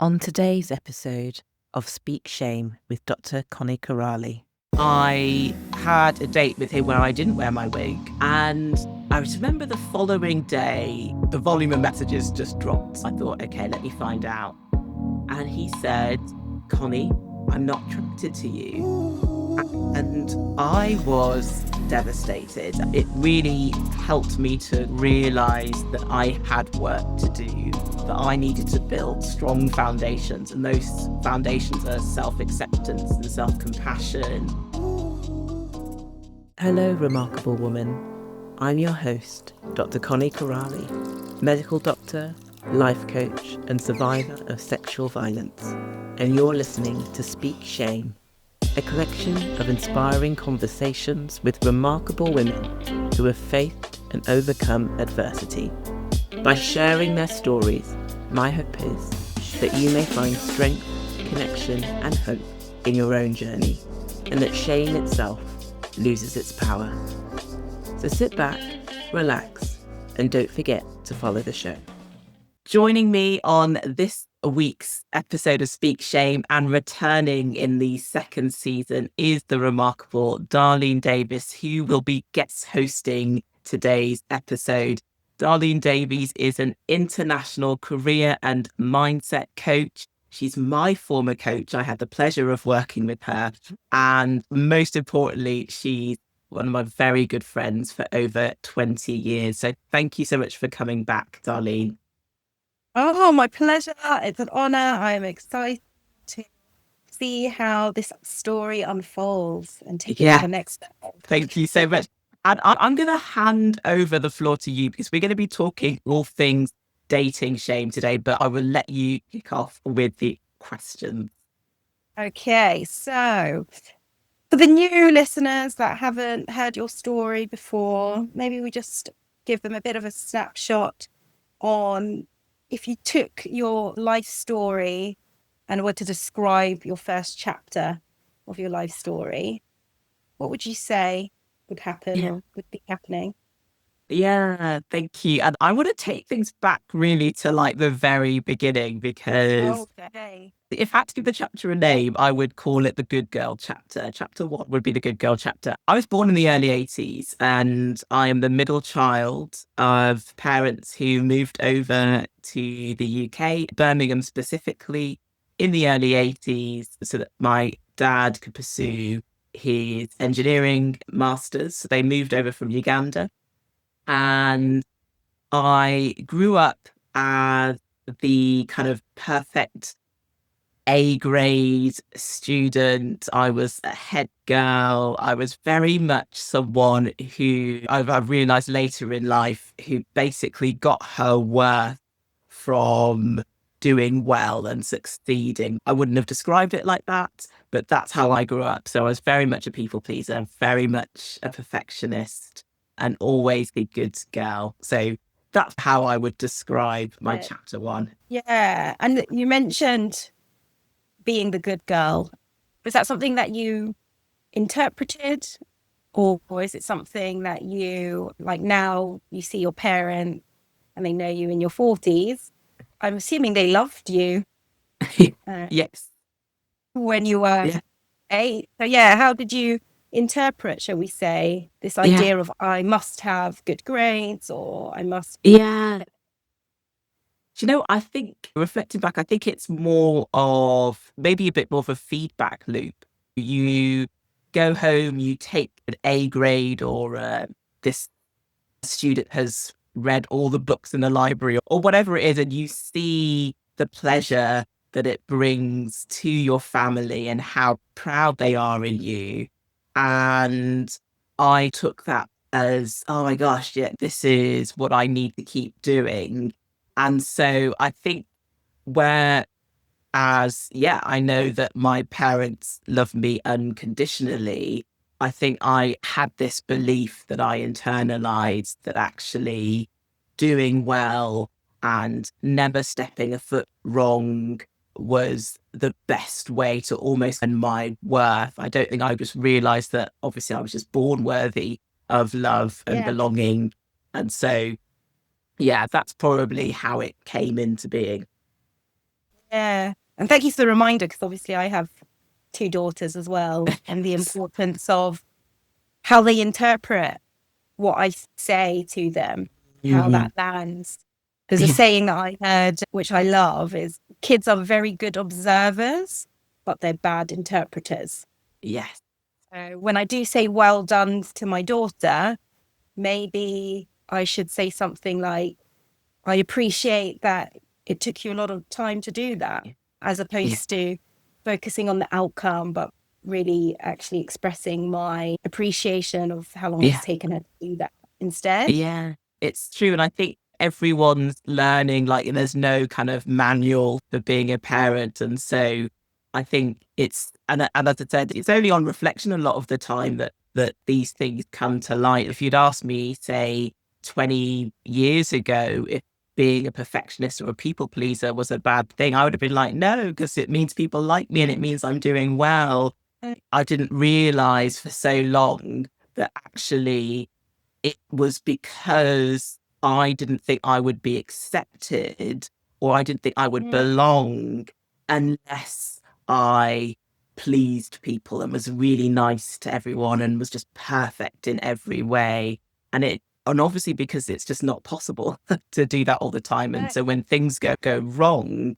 On today's episode of Speak Shame with Dr Connie Kerali, I had a date with him where I didn't wear my wig, and I remember the following day, the volume of messages just dropped. I thought, okay, let me find out. And he said, Connie, I'm not attracted to you. And I was devastated. It really helped me to realise that I had work to do, that I needed to build strong foundations, and those foundations are self-acceptance and self-compassion. Hello, remarkable woman. I'm your host, Dr Connie Kerali, medical doctor, life coach, and survivor of sexual violence. And you're listening to Speak Shame, a collection of inspiring conversations with remarkable women who have faced and overcome adversity. By sharing their stories, my hope is that you may find strength, connection, and hope in your own journey, and that shame itself loses its power. So sit back, relax, and don't forget to follow the show. Joining me on this week's episode of Speak Shame and returning in the second season is the remarkable Darleen Davies, who will be guest hosting today's episode. Darleen Davies is an international career and mindset coach. She's my former coach. I had the pleasure of working with her. And most importantly, she's one of my very good friends for over 20 years. So thank you so much for coming back, Darleen. Oh, my pleasure. It's an honor. I'm excited to see how this story unfolds and take it to the next step. Thank you so much. And I'm going to hand over the floor to you because we're going to be talking all things dating shame today, but I will let you kick off with the questions. Okay, so for the new listeners that haven't heard your story before, maybe we just give them a bit of a snapshot on if you took your life story and were to describe your first chapter of your life story, what would you say would happen or would be happening? Yeah, thank you. And I want to take things back really to like the very beginning because if I had to give the chapter a name, I would call it the Good Girl chapter. Chapter 1 would be the Good Girl chapter. I was born in the early 80s and I am the middle child of parents who moved over to the UK, Birmingham specifically, in the early 80s so that my dad could pursue his engineering masters. So they moved over from Uganda. And I grew up as the kind of perfect A grade student. I was a head girl. I was very much someone who I've realized later in life who basically got her worth from doing well and succeeding. I wouldn't have described it like that, but that's how I grew up. So I was very much a people pleaser, very much a perfectionist, and always the good girl. So that's how I would describe my chapter 1. Yeah. And you mentioned being the good girl. Was that something that you interpreted, or is it something that you, like, now you see your parent and they know you in your 40s? I'm assuming they loved you. Yes. When you were 8. So yeah, how did you interpret, shall we say, this idea of I must have good grades or I must... Yeah. Do you know, I think reflecting back, I think it's more of maybe a bit more of a feedback loop. You go home, you take an A grade, or this student has read all the books in the library or whatever it is, and you see the pleasure that it brings to your family and how proud they are in you. And I took that as, oh my gosh, yeah, this is what I need to keep doing. And so I think I know that my parents love me unconditionally, I think I had this belief that I internalized that actually doing well and never stepping a foot wrong was the best way to almost earn my worth. I don't think I just realized that obviously I was just born worthy of love and belonging. And so, yeah, that's probably how it came into being. Yeah. And thank you for the reminder, because obviously I have two daughters as well, and the importance of how they interpret what I say to them, how Mm, that lands. There's a yeah. saying that I heard, which I love, is kids are very good observers, but they're bad interpreters. Yes. So when I do say well done to my daughter, maybe I should say something like, I appreciate that it took you a lot of time to do that, as Yeah. opposed to focusing on the outcome, but really actually expressing my appreciation of how long it's Yeah. taken her to do that instead. Yeah, it's true. And I think everyone's learning, like, there's no kind of manual for being a parent. And so I think and as I said, it's only on reflection a lot of the time that these things come to light. If you'd asked me, say, 20 years ago, if being a perfectionist or a people pleaser was a bad thing, I would have been like, no, because it means people like me and it means I'm doing well. I didn't realize for so long that actually it was because I didn't think I would be accepted, or I didn't think I would Mm, belong unless I pleased people and was really nice to everyone and was just perfect in every way. And obviously because it's just not possible to do that all the time. And no. so when things go wrong,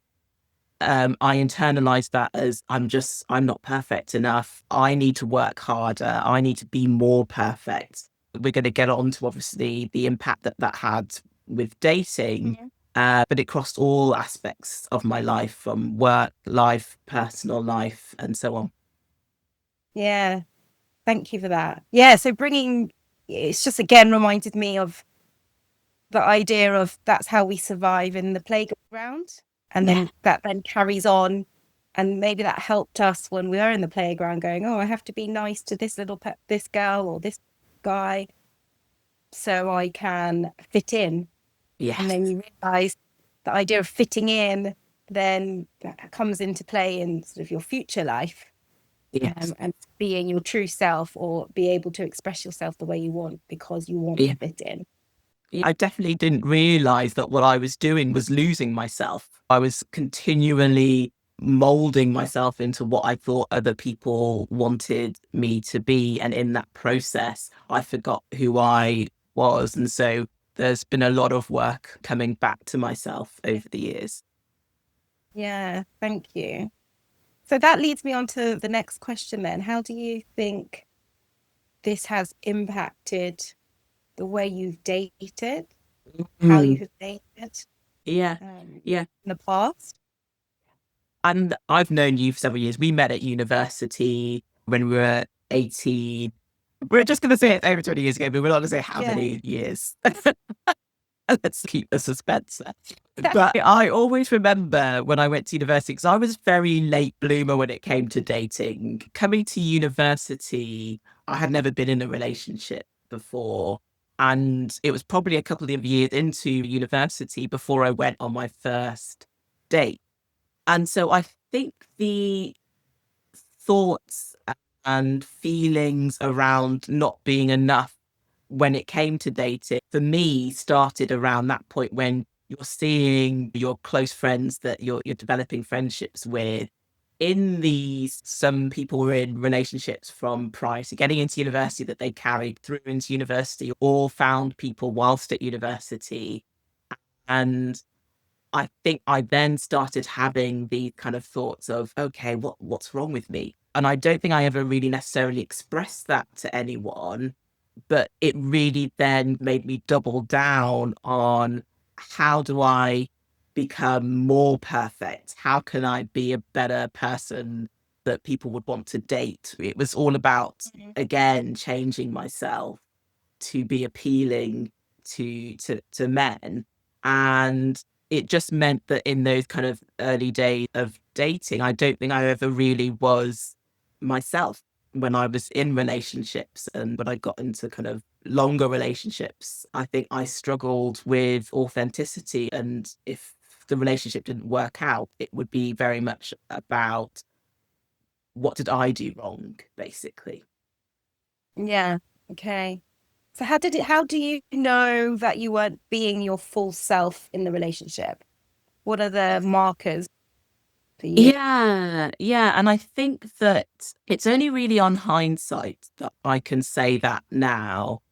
I internalized that as I'm not perfect enough. I need to work harder. I need to be more perfect. We're going to get on to obviously the impact that had with dating, Mhm. but it crossed all aspects of my life, from work life, personal life, and so on. Yeah, thank you for that. Yeah, so it's just again reminded me of the idea of that's how we survive in the playground. And Yeah, then that then carries on. And maybe that helped us when we were in the playground going, oh, I have to be nice to this girl or this guy so I can fit in. And yes, then you realize the idea of fitting in then that comes into play in sort of your future life, yes, and being your true self, or be able to express yourself the way you want because you want to yeah. fit in. I definitely didn't realize that what I was doing was losing myself. I was continually molding myself into what I thought other people wanted me to be. And in that process, I forgot who I was. And so there's been a lot of work coming back to myself over the years. Yeah, thank you. So that leads me on to the next question then. How do you think this has impacted the way you've dated, how you Mm, have dated yeah. Yeah. in the past? And I've known you for several years. We met at university when we were 18. We're just going to say it's over 20 years ago, but we're not going to say how Yeah. many years. Let's keep the suspense. But I always remember when I went to university, because I was very late bloomer when it came to dating. Coming to university, I had never been in a relationship before. And it was probably a couple of years into university before I went on my first date. And so I think the thoughts and feelings around not being enough when it came to dating for me started around that point when you're seeing your close friends that you're developing friendships with. In these, some people were in relationships from prior to getting into university that they carried through into university, or found people whilst at university. And I think I then started having these kind of thoughts of, okay, what's wrong with me? And I don't think I ever really necessarily expressed that to anyone, but it really then made me double down on, how do I become more perfect? How can I be a better person that people would want to date? It was all about, Mhm. again, changing myself to be appealing to men. And it just meant that in those kind of early days of dating, I don't think I ever really was myself when I was in relationships. And when I got into kind of longer relationships, I think I struggled with authenticity. And if the relationship didn't work out, it would be very much about, what did I do wrong, basically. Yeah. Okay. So how do you know that you weren't being your full self in the relationship? What are the markers? for you? Yeah, yeah. And I think that it's only really on hindsight that I can say that now.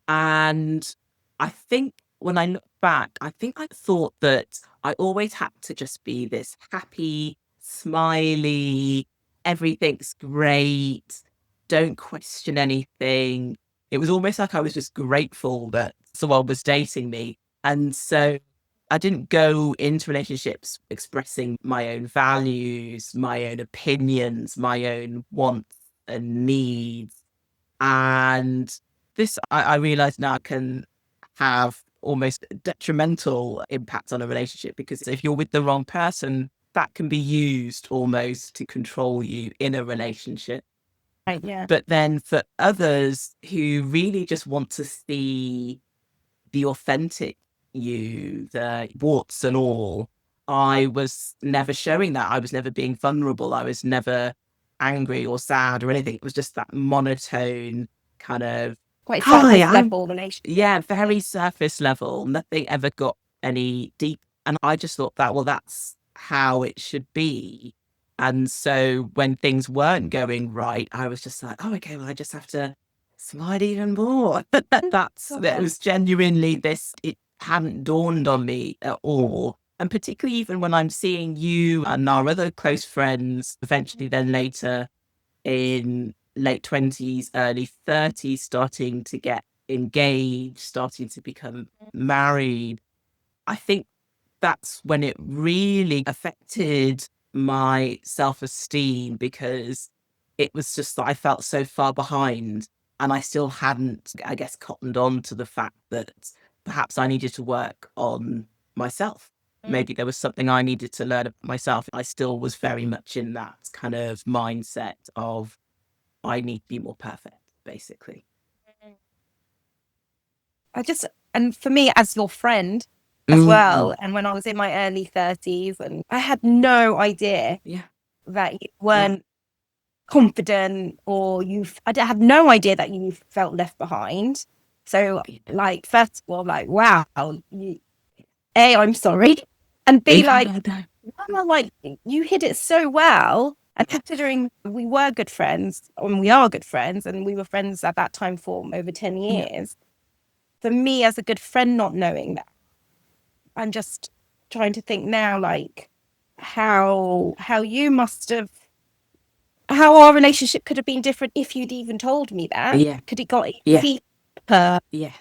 And I think when I look back, I think I thought that I always had to just be this happy, smiley, everything's great, don't question anything. It was almost like I was just grateful that someone was dating me. And so I didn't go into relationships expressing my own values, my own opinions, my own wants and needs. And this, I realize now, can have almost detrimental impact on a relationship, because if you're with the wrong person, that can be used almost to control you in a relationship. Right, yeah. But then for others who really just want to see the authentic you, the warts and all, I was never showing that. I was never being vulnerable. I was never angry or sad or anything. It was just that monotone kind of, Quite hi, surface I'm, level relationship. yeah, very surface level. Nothing ever got any deep. And I just thought that, well, that's how it should be. And so when things weren't going right, I was just like, oh, okay, well, I just have to smile even more. That Yeah. was genuinely this, it hadn't dawned on me at all. And particularly even when I'm seeing you and our other close friends, eventually then later in late 20s, early 30s, starting to get engaged, starting to become married. I think that's when it really affected my self-esteem, because it was just that I felt so far behind, and I still hadn't, I guess, cottoned on to the fact that perhaps I needed to work on myself. Mm. Maybe there was something I needed to learn about myself. I still was very much in that kind of mindset of I need to be more perfect, basically. I just, and for me, as your friend as Mm. well, and when I was in my early 30s, and I had no idea Yeah, that you yeah, weren't confident, or had no idea that you felt left behind. So, yeah, like, first of all, like, wow, A, I'm sorry. And B, like, yeah, no, I'm like, you hid it so well. And considering we were good friends, and we are good friends, and we were friends at that time for over 10 yeah, years, for me as a good friend, not knowing that, I'm just trying to think now, like, how you must have, how our relationship could have been different if you'd even told me that. yeah, Could it got yeah, deeper? yeah.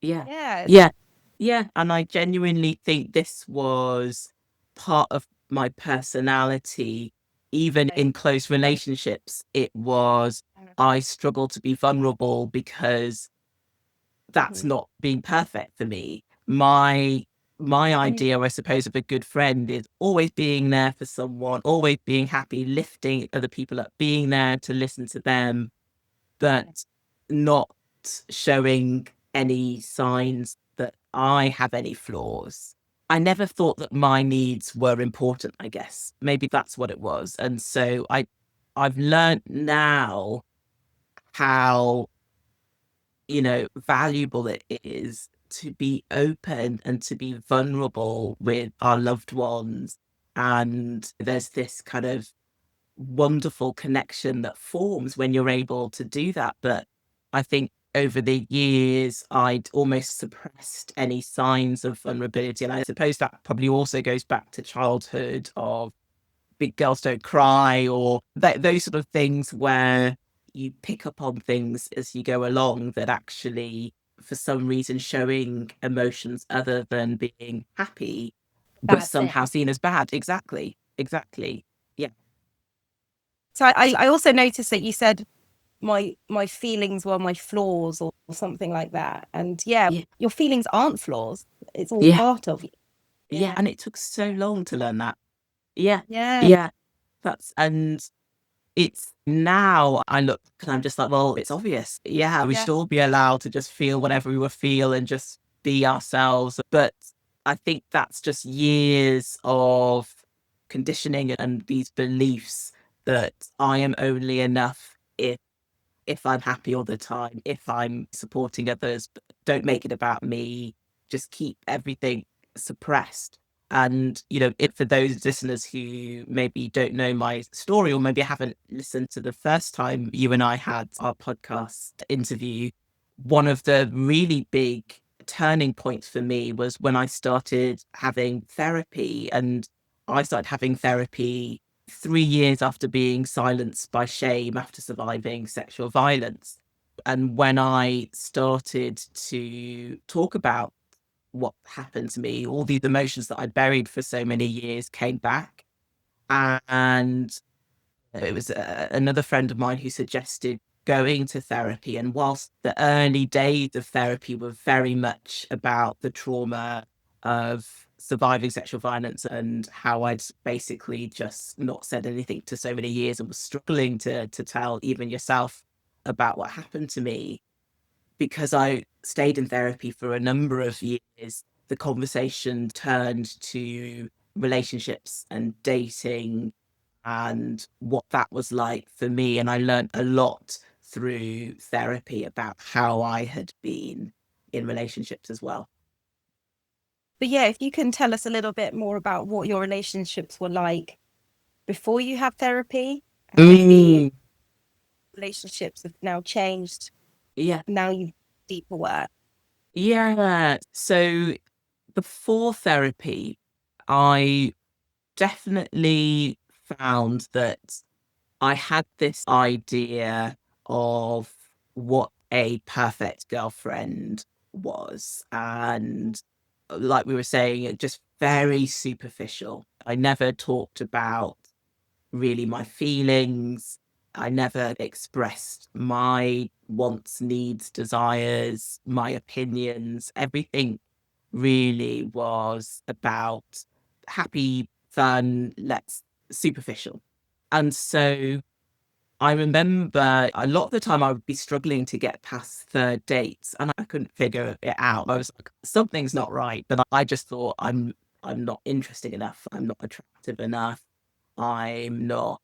Yeah. Yeah. Yeah. Yeah. And I genuinely think this was part of my personality. Even in close relationships, it was, I struggle to be vulnerable because that's Mhm. not being perfect for me. My And idea, I suppose, of a good friend is always being there for someone, always being happy, lifting other people up, being there to listen to them, but not showing any signs that I have any flaws. I never thought that my needs were important, I guess. Maybe that's what it was. And so I've learned now how, valuable it is to be open and to be vulnerable with our loved ones. And there's this kind of wonderful connection that forms when you're able to do that. But I think over the years, I'd almost suppressed any signs of vulnerability. And I suppose that probably also goes back to childhood of big girls don't cry, or those sort of things where you pick up on things as you go along that actually, for some reason, showing emotions other than being happy was bad somehow thing. seen as bad. Exactly. Exactly. Yeah. So I also noticed that you said my feelings were my flaws, or something like that. And yeah, Yeah. your feelings aren't flaws. It's all Yeah. part of you. Yeah. Yeah. And it took so long to learn that. Yeah. Yeah. Yeah. And it's now I look and I'm just like, well, it's obvious. Yeah. We Yeah. should all be allowed to just feel whatever we will feel and just be ourselves. But I think that's just years of conditioning and these beliefs that I am only enough if I'm happy all the time, if I'm supporting others. But don't make it about me. Just keep everything suppressed. And, for those listeners who maybe don't know my story or maybe haven't listened to the first time you and I had our podcast interview, one of the really big turning points for me was when I started having therapy. And I started having therapy 3 years after being silenced by shame after surviving sexual violence. And when I started to talk about what happened to me, all these emotions that I'd buried for so many years came back. And it was another friend of mine who suggested going to therapy. And whilst the early days of therapy were very much about the trauma of surviving sexual violence and how I'd basically just not said anything to so many years and was struggling to tell even yourself about what happened to me, because I stayed in therapy for a number of years, the conversation turned to relationships and dating and what that was like for me. And I learned a lot through therapy about how I had been in relationships as well. But yeah, if you can tell us a little bit more about what your relationships were like before you had therapy, and maybe relationships have now changed. Yeah. Now you've deeper work. Yeah. So before therapy, I definitely found that I had this idea of what a perfect girlfriend was. And like we were saying, it just very superficial. I never talked about really my feelings. I never expressed my wants, needs, desires, my opinions. Everything really was about happy, fun, let's superficial. And so I remember a lot of the time I would be struggling to get past third dates and I couldn't figure it out. I was like, something's not right. But I just thought I'm not interesting enough. I'm not attractive enough. I'm not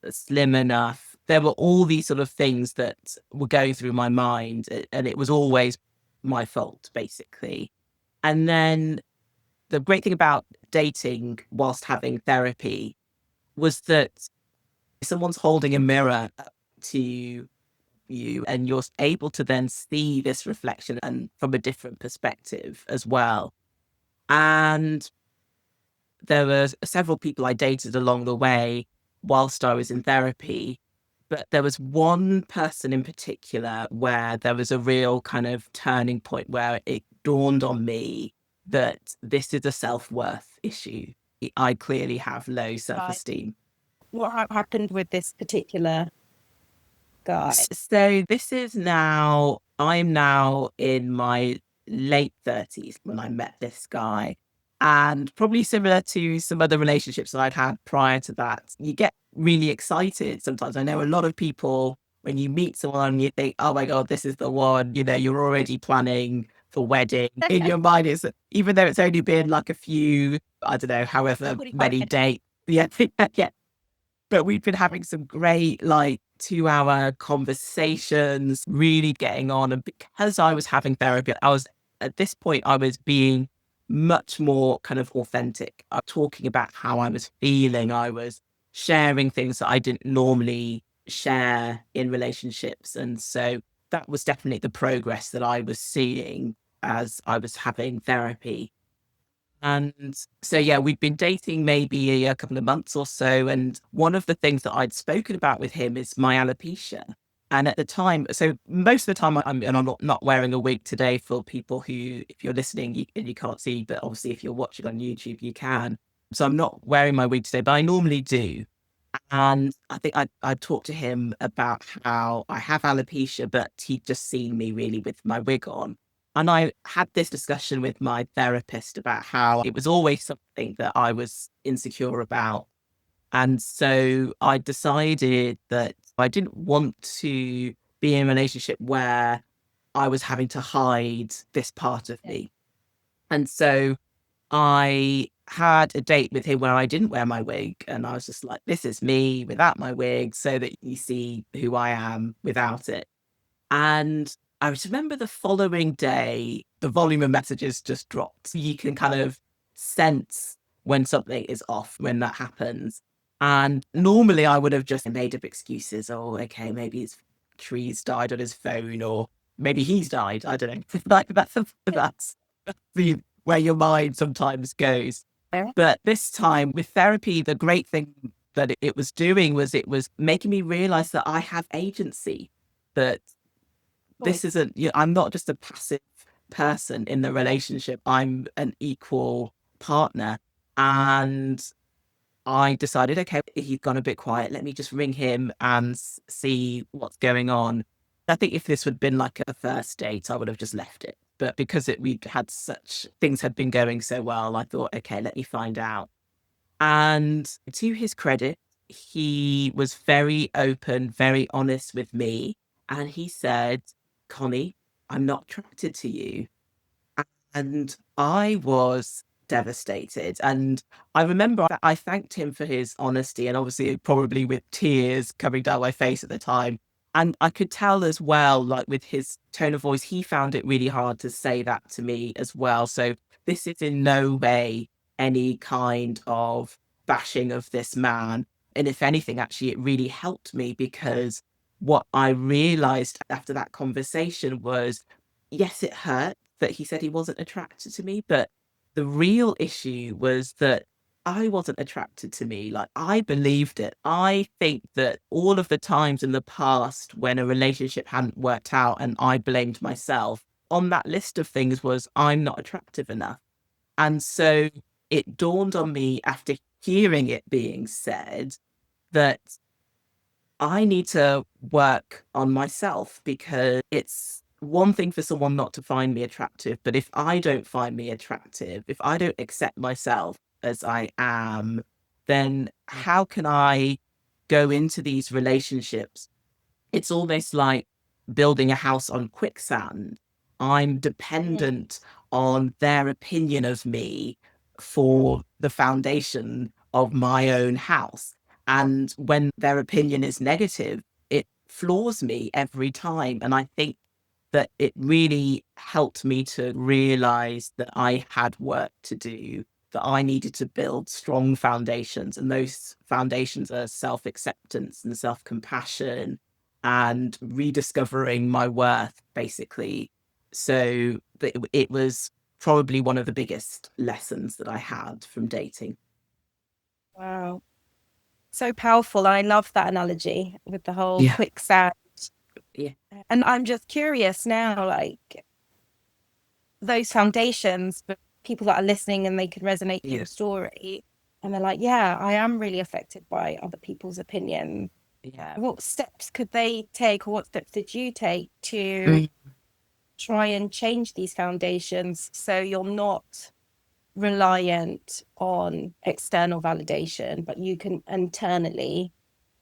slim enough. There were all these sort of things that were going through my mind, and it was always my fault, basically. And then the great thing about dating whilst having therapy was that someone's holding a mirror up to you and you're able to then see this reflection and from a different perspective as well. And there were several people I dated along the way whilst I was in therapy, but there was one person in particular where there was a real kind of turning point where it dawned on me that this is a self-worth issue. I clearly have low self-esteem. What happened with this particular guy? So I'm now in my late 30s when I met this guy. And probably similar to some other relationships that I'd had prior to that, you get really excited sometimes. I know a lot of people, when you meet someone, you think, oh my God, this is the one, you're already planning for wedding. In your mind, is even though it's only been like a few, I don't know, however many dates. Yeah, yeah. But we've been having some great, like, 2-hour conversations, really getting on. And because I was having therapy, at this point, I was being much more kind of authentic. I was talking about how I was feeling. I was sharing things that I didn't normally share in relationships. And so that was definitely the progress that I was seeing as I was having therapy. And so, yeah, we'd been dating maybe a couple of months or so. And one of the things that I'd spoken about with him is my alopecia. And at the time, so most of the time, I'm not wearing a wig today for people who, if you're listening and you can't see, but obviously if you're watching on YouTube, you can. So I'm not wearing my wig today, but I normally do. And I think I talked to him about how I have alopecia, but he'd just seen me really with my wig on. And I had this discussion with my therapist about how it was always something that I was insecure about. And so I decided that I didn't want to be in a relationship where I was having to hide this part of me. And so I had a date with him where I didn't wear my wig. And I was just like, this is me without my wig so that you see who I am without it. And I remember the following day, the volume of messages just dropped. You can kind of sense when something is off, when that happens. And normally I would have just made up excuses. Oh, okay, maybe his trees died on his phone, or maybe he's died. I don't know. Like that's the where your mind sometimes goes. But this time with therapy, the great thing that it was doing was it was making me realize that I have agency, that this isn't, I'm not just a passive person in the relationship. I'm an equal partner. And I decided, okay, he's gone a bit quiet. Let me just ring him and see what's going on. I think if this had been like a first date, I would have just left it. But because we'd had such things had been going so well, I thought, okay, let me find out. And to his credit, he was very open, very honest with me. And he said, Connie, I'm not attracted to you. And I was devastated. And I remember I thanked him for his honesty, and obviously probably with tears coming down my face at the time. And I could tell as well, like with his tone of voice, he found it really hard to say that to me as well. So this is in no way any kind of bashing of this man. And if anything, actually, it really helped me, because what I realized after that conversation was, yes, it hurt that he said he wasn't attracted to me, but the real issue was that I wasn't attracted to me. Like, I believed it. I think that all of the times in the past when a relationship hadn't worked out and I blamed myself, on that list of things was I'm not attractive enough. And so it dawned on me after hearing it being said that I need to work on myself, because it's one thing for someone not to find me attractive. But if I don't find me attractive, if I don't accept myself as I am, then how can I go into these relationships? It's almost like building a house on quicksand. I'm dependent on their opinion of me for the foundation of my own house. And when their opinion is negative, it floors me every time. And I think that it really helped me to realize that I had work to do, that I needed to build strong foundations. And those foundations are self acceptance and self compassion and rediscovering my worth, basically. So it was probably one of the biggest lessons that I had from dating. Wow. So powerful. I love that analogy with the whole Yeah. quicksand. Yeah. And I'm just curious now, like those foundations for people that are listening and they can resonate with Yeah. your story. And they're like, yeah, I am really affected by other people's opinion. Yeah. What steps could they take, or what steps did you take to Mm. try and change these foundations so you're not reliant on external validation, but you can internally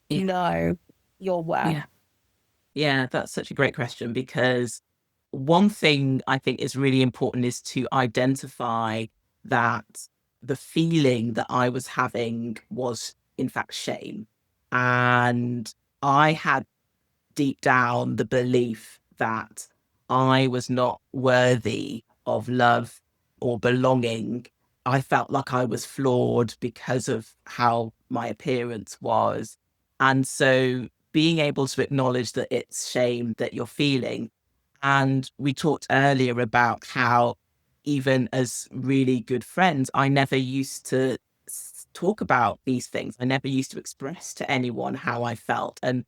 Yeah. know your worth? Yeah. Yeah, that's such a great question, because one thing I think is really important is to identify that the feeling that I was having was, in fact, shame. And I had deep down the belief that I was not worthy of love or belonging. I felt like I was flawed because of how my appearance was. And so being able to acknowledge that it's shame that you're feeling. And we talked earlier about how, even as really good friends, I never used to talk about these things. I never used to express to anyone how I felt. And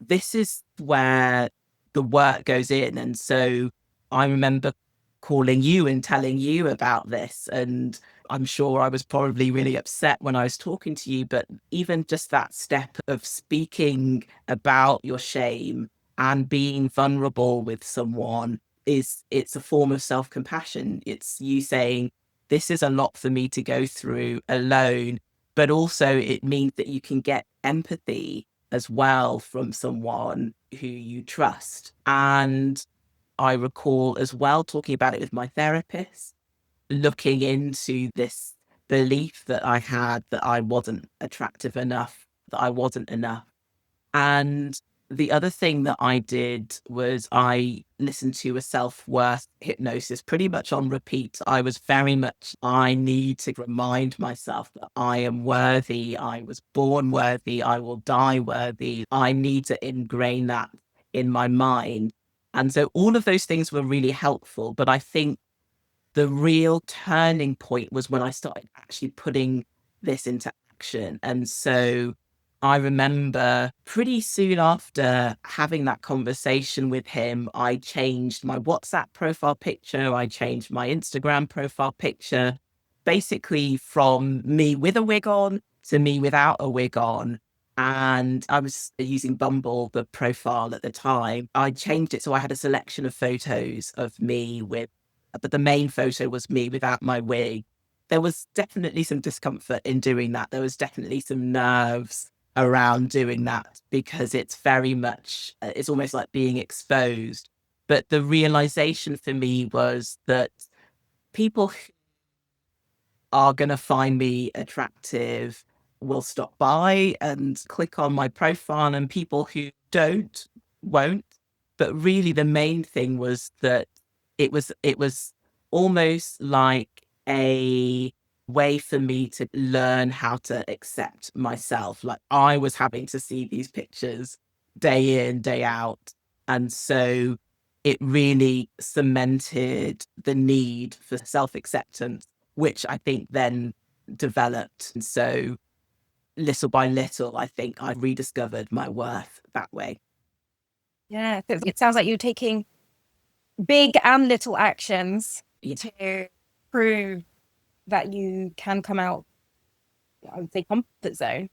this is where the work goes in. And so I remember calling you and telling you about this. And I'm sure I was probably really upset when I was talking to you, but even just that step of speaking about your shame and being vulnerable with someone it's a form of self-compassion. It's you saying, this is a lot for me to go through alone, but also it means that you can get empathy as well from someone who you trust. And I recall as well talking about it with my therapist, looking into this belief that I had that I wasn't attractive enough, that I wasn't enough. And the other thing that I did was I listened to a self-worth hypnosis pretty much on repeat. I was very much, I need to remind myself that I am worthy. I was born worthy. I will die worthy. I need to ingrain that in my mind. And so all of those things were really helpful. But I think the real turning point was when I started actually putting this into action. And so I remember pretty soon after having that conversation with him, I changed my WhatsApp profile picture. I changed my Instagram profile picture, basically from me with a wig on to me without a wig on. And I was using Bumble, the profile at the time. I changed it so I had a selection of photos of me with, but the main photo was me without my wig. There was definitely some discomfort in doing that. There was definitely some nerves around doing that because it's very much, it's almost like being exposed. But the realization for me was that people are going to find me attractive will stop by and click on my profile, and people who don't won't. But really the main thing was that it was almost like a way for me to learn how to accept myself. Like I was having to see these pictures day in, day out. And so it really cemented the need for self-acceptance, which I think then developed. And so little by little, I think I rediscovered my worth that way. Yeah, it sounds like you're taking big and little actions Yeah. to prove that you can come out, I would say, comfort zone.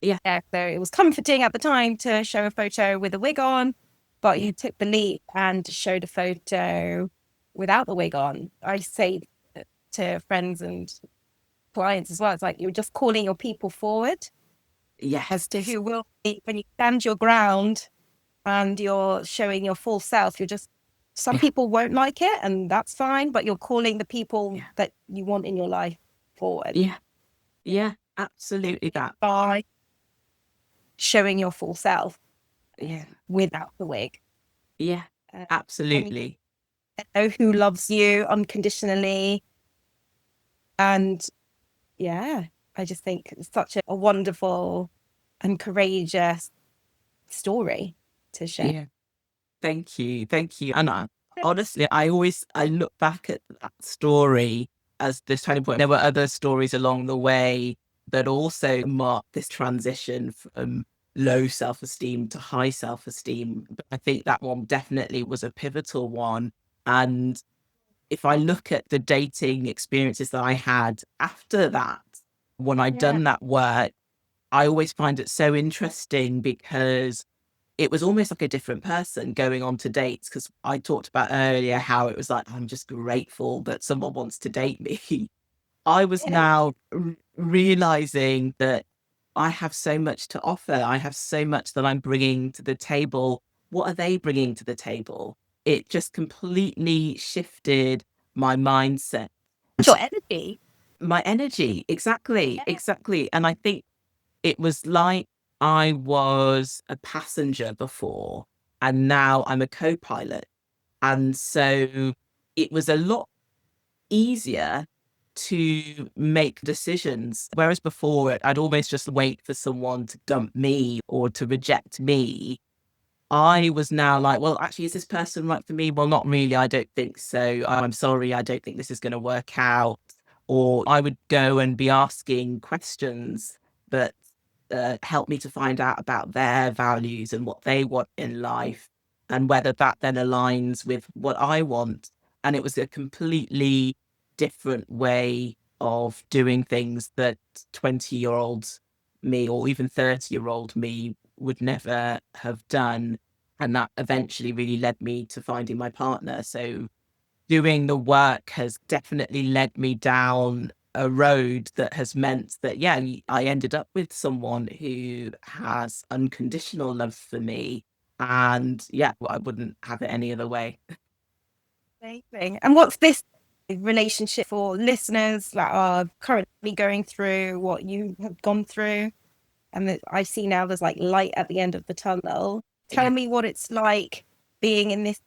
Yeah. So it was comforting at the time to show a photo with a wig on, but you took the leap and showed a photo without the wig on. I say to friends and clients as well, it's like you're just calling your people forward Yes. as to who will be, when you stand your ground and you're showing your full self, you're just, some people won't like it and that's fine, but you're calling the people that you want in your life forward. Yeah. Yeah, absolutely that. By showing your full self. Yeah. Without the wig. Yeah, absolutely. Know who loves you unconditionally. And yeah, I just think it's such a wonderful and courageous story to share. Yeah. Thank you. Thank you. And honestly, I look back at that story as this turning point. There were other stories along the way that also marked this transition from low self-esteem to high self-esteem. But I think that one definitely was a pivotal one. And if I look at the dating experiences that I had after that, when I'd done that work, I always find it so interesting because it was almost like a different person going on to dates, because I talked about earlier how it was like, I'm just grateful that someone wants to date me. I was now realizing that I have so much to offer. I have so much that I'm bringing to the table. What are they bringing to the table? It just completely shifted my mindset. Your energy. My energy. Exactly. Exactly. And I think it was like I was a passenger before and now I'm a co-pilot. And so it was a lot easier to make decisions. Whereas before I'd almost just wait for someone to dump me or to reject me. I was now like, well, actually, is this person right for me? Well, not really. I don't think so. I'm sorry. I don't think this is going to work out. Or I would go and be asking questions that help me to find out about their values and what they want in life and whether that then aligns with what I want. And it was a completely different way of doing things that 20-year-old me or even 30-year-old me would never have done. And that eventually really led me to finding my partner. So doing the work has definitely led me down a road that has meant that, yeah, I ended up with someone who has unconditional love for me. And yeah, I wouldn't have it any other way. Amazing. And what's this relationship for listeners that are currently going through what you have gone through? And I see now there's like light at the end of the tunnel. tell me what it's like being in this.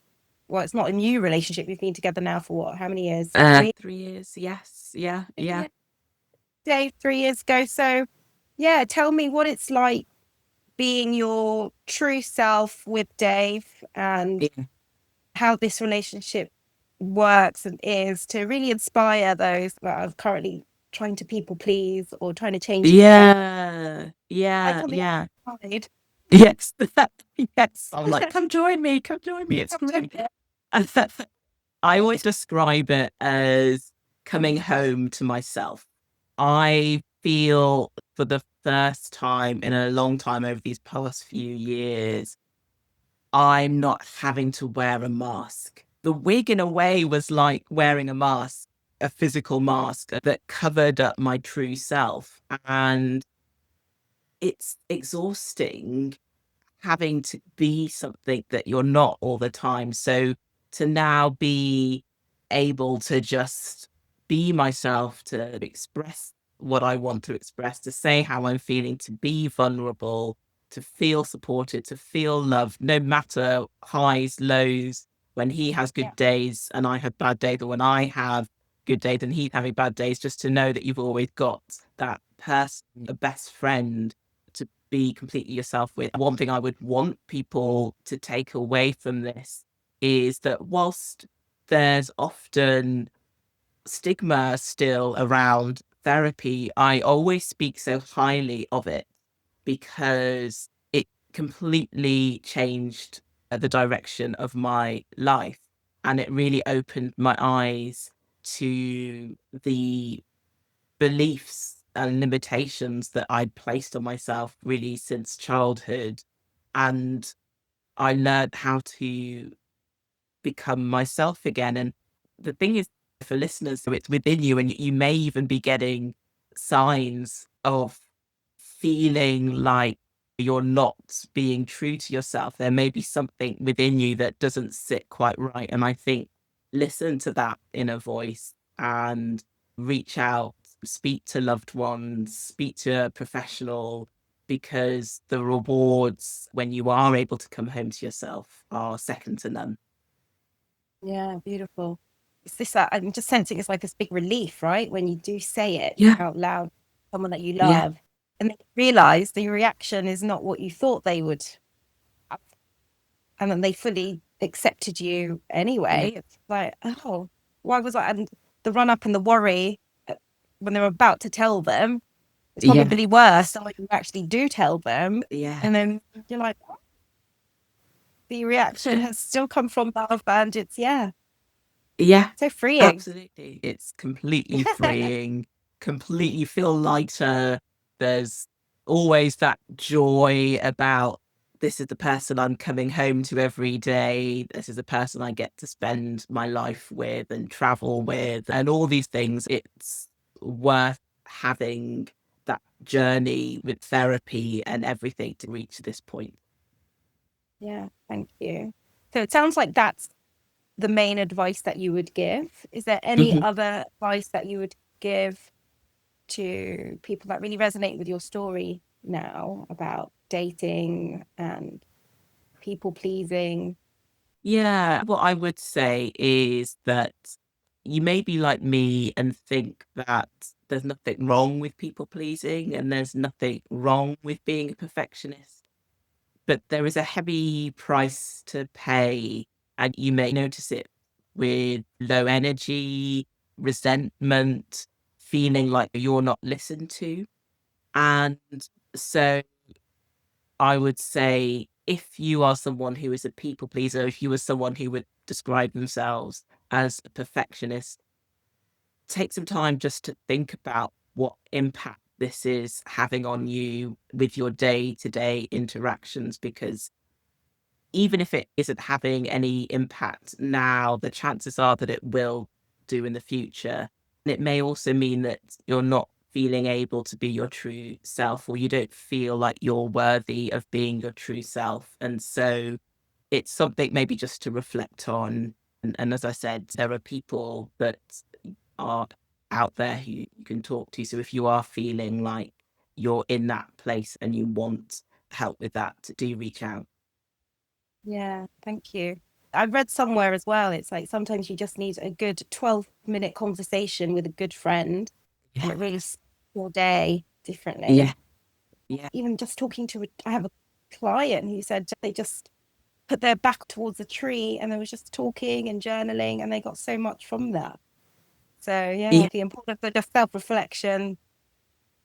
Well, it's not a new relationship. We've been together now for what? How many years? 3 years. Yes. Yeah. Dave, 3 years ago. So, yeah, tell me what it's like being your true self with Dave, and Yeah. how this relationship works and is, to really inspire those that are currently trying to people please or trying to change themselves. Yeah. Like Yeah. on the Yeah. outside. Yes. Yes. I'm like, come join me. Come join me. It's Come to great. And I always describe it as coming home to myself. I feel for the first time in a long time over these past few years, I'm not having to wear a mask. The wig, in a way, was like wearing a mask, a physical mask that covered up my true self. And it's exhausting having to be something that you're not all the time. So to now be able to just be myself, to express what I want to express, to say how I'm feeling, to be vulnerable, to feel supported, to feel loved, no matter highs, lows, when he has Yeah. good days and I have bad days, or when I have good days and he's having bad days, just to know that you've always got that person, a best friend to be completely yourself with. One thing I would want people to take away from this is that whilst there's often stigma still around therapy, I always speak so highly of it because it completely changed the direction of my life. And it really opened my eyes to the beliefs and limitations that I'd placed on myself really since childhood. And I learned how to become myself again. And the thing is, for listeners, so it's within you, and you may even be getting signs of feeling like you're not being true to yourself. There may be something within you that doesn't sit quite right. And I think listen to that inner voice and reach out, speak to loved ones, speak to a professional, because the rewards when you are able to come home to yourself are second to none. Yeah, beautiful. It's this, I'm just sensing it's like this big relief, right? When you do say it Yeah. out loud, someone that you Yeah. love, and then you realize the reaction is not what you thought they would have, and then they fully accepted you Yeah. anyway. It's like, oh, why was I? And the run up and the worry when they're about to tell them, it's Yeah. probably worse than when you actually do tell them. Yeah. And then you're like, oh, the reaction has still come from love, and it's, yeah, Yeah, so freeing. absolutely. It's completely freeing, completely feel lighter. There's always that joy about this is the person I'm coming home to every day. This is the person I get to spend my life with and travel with, and all these things. It's worth having that journey with therapy and everything to reach this point. Yeah, thank you. So it sounds like that's the main advice that you would give. Is there any Mhm. other advice that you would give to people that really resonate with your story now about dating and people pleasing? Yeah, what I would say is that you may be like me and think that there's nothing wrong with people pleasing and there's nothing wrong with being a perfectionist, but there is a heavy price to pay, and you may notice it with low energy, resentment, feeling like you're not listened to. And so I would say if you are someone who is a people pleaser, if you are someone who would describe themselves as a perfectionist, take some time just to think about what impact this is having on you with your day to day interactions. Because even if it isn't having any impact now, the chances are that it will do in the future. And it may also mean that you're not feeling able to be your true self, or you don't feel like you're worthy of being your true self. And so it's something maybe just to reflect on. And as I said, there are people that are out there who you can talk to. So if you are feeling like you're in that place and you want help with that, do reach out. Yeah, thank you. I read somewhere as well, it's like sometimes you just need a good 12-minute conversation with a good friend and it really starts your day differently. Yeah. Even just talking to I have a client who said they just put their back towards a tree and they was just talking and journaling and they got so much from that. So yeah, the importance of just self-reflection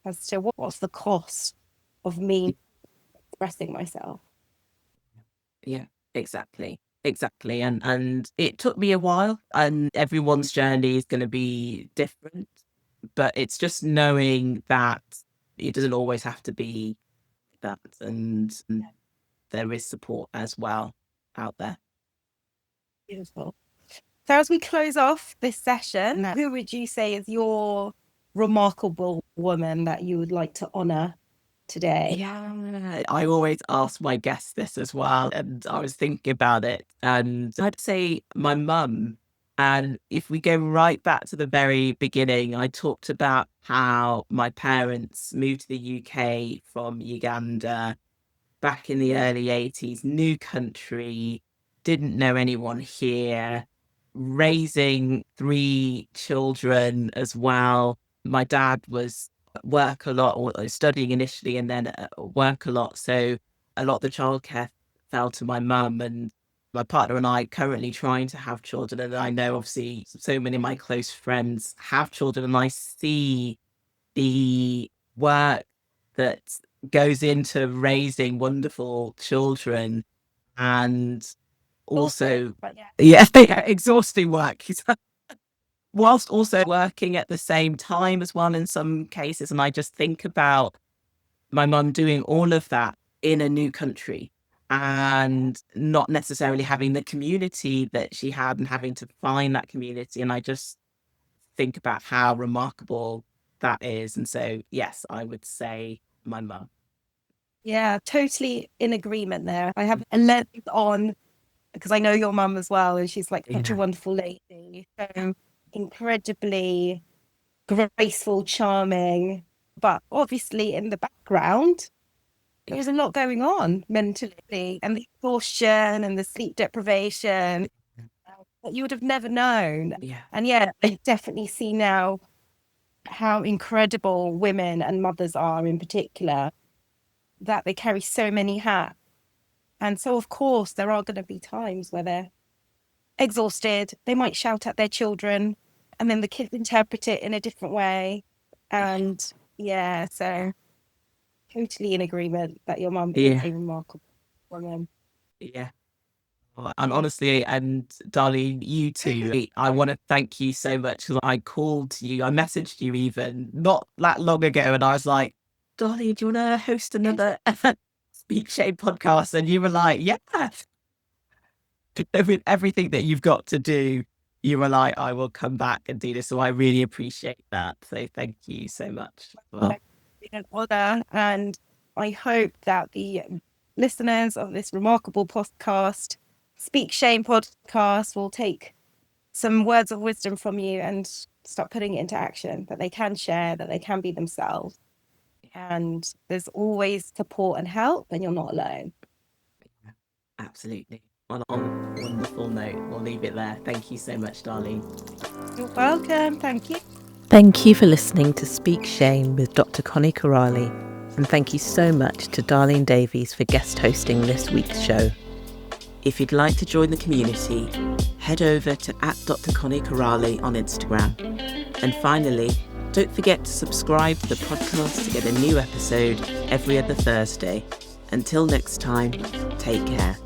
as to what's the cost of me expressing myself. Yeah, exactly. And it took me a while, and everyone's journey is going to be different, but it's just knowing that it doesn't always have to be that, and there is support as well out there. Beautiful. So as we close off this session, who would you say is your remarkable woman that you would like to honor today? Yeah, I always ask my guests this as well, and I was thinking about it, and I'd say my mum. And if we go right back to the very beginning, I talked about how my parents moved to the UK from Uganda back in the early 80s, new country, didn't know anyone here, raising three children as well. My dad was at work a lot, or studying initially, and then at work a lot. So a lot of the childcare fell to my mum, and my partner and I currently trying to have children. And I know obviously so many of my close friends have children, and I see the work that goes into raising wonderful children, and also But yeah. exhausting work whilst also working at the same time as well in some cases. And I just think about my mum doing all of that in a new country and not necessarily having the community that she had and having to find that community. And I just think about how remarkable that is. And so, yes, I would say my mum. Yeah, totally in agreement there. I have a lens on because I know your mum as well, and she's like such a wonderful lady. So incredibly graceful, charming, but obviously in the background, there's a lot going on mentally and the exhaustion and the sleep deprivation that you would have never known. Yeah. And yeah, I definitely see now how incredible women and mothers are in particular, that they carry so many hats. And so, of course, there are going to be times where they're exhausted. They might shout at their children, and then the kids interpret it in a different way. And yeah, so totally in agreement that your mum is Yeah. a remarkable woman. Yeah. And honestly, and Darleen, you too, I want to thank you so much because I called you, I messaged you even not that long ago, and I was like, Darleen, do you want to host another Speak Shame podcast? And you were like, yeah. With everything that you've got to do, you were like, I will come back and do this. So I really appreciate that. So thank you so much. Well, It's been an honor, and I hope that the listeners of this remarkable podcast, Speak Shame podcast, will take some words of wisdom from you and start putting it into action, that they can share, that they can be themselves. And there's always support and help, and you're not alone. absolutely. On a wonderful note, we'll leave it there. Thank you so much, Darleen. You're welcome. Thank you. Thank you for listening to Speak Shame with Dr. Connie Kerali, and thank you so much to Darleen Davies for guest hosting this week's show. If you'd like to join the community, head over to @Dr. Connie Kerali on Instagram. And finally, don't forget to subscribe to the podcast to get a new episode every other Thursday. Until next time, take care.